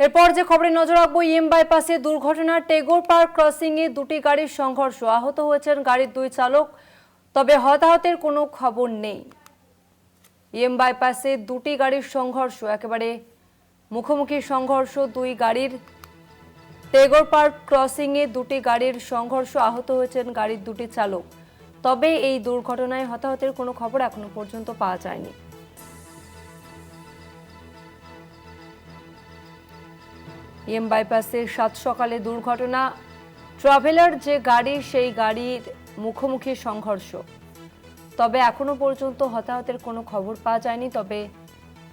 এরপর যে খবরে নজর রাখবো, ইএম বাইপাসে দুর্ঘটনা, টেগোর পার্ক ক্রসিং এ দুটি গাড়ির সংঘর্ষ, আহত হয়েছেন গাড়ির দুই চালক, তবে হতাহতের কোনো খবর নেই। ইএম বাইপাসে দুটি গাড়ির সংঘর্ষ, একেবারে মুখোমুখি সংঘর্ষ দুই গাড়ির। টেগোর পার্ক ক্রসিং এ দুটি গাড়ির সংঘর্ষ, আহত হয়েছেন গাড়ির দুটি চালক, তবে এই দুর্ঘটনায় হতাহতের কোনো খবর এখনো পর্যন্ত পাওয়া যায়নি। ইএম বাইপাসের সাত সকালে দুর্ঘটনা, ট্রাভেলার যে গাড়ি সেই গাড়ির মুখোমুখি সংঘর্ষ, তবে এখনো পর্যন্ত হতাহতের কোনো খবর পাওয়া যায়নি। তবে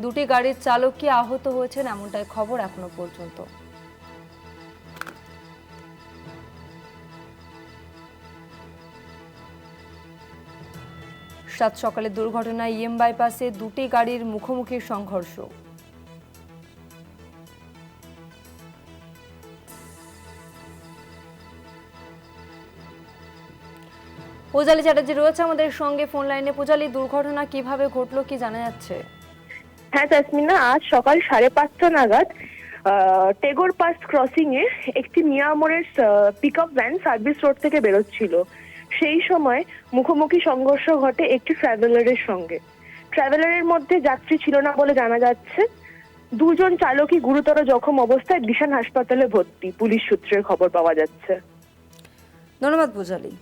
দুটি গাড়ির চালক কি আহত হয়েছেন এমনটাই খবর এখনো পর্যন্ত। সাত সকালে দুর্ঘটনায় ইএম বাইপাসে দুটি গাড়ির মুখোমুখি সংঘর্ষ। পূজালি চ্যাটার্জি রয়েছে আমাদের সঙ্গে ফোন লাইনে। পূজালি, দুর্ঘটনা কিভাবে ঘটলো, কি জানা যাচ্ছে? হ্যাঁ তাসমিনা, আজ সকাল 5:30 নাগাদ টেগোর পাস ক্রসিং এ একটি মিয়ামোরের পিকআপ ভ্যান সার্ভিস রোড থেকে বেরোচ্ছিল। সেই সময় মুখোমুখি সংঘর্ষ ঘটে একটি ট্রাভেলারের সঙ্গে। ট্রাভেলারের মধ্যে যাত্রী ছিল না বলে জানা যাচ্ছে। দুজন চালকই গুরুতর জখম অবস্থায় দিশান হাসপাতালে ভর্তি, পুলিশ সূত্রে খবর পাওয়া যাচ্ছে। ধন্যবাদ পূজালি।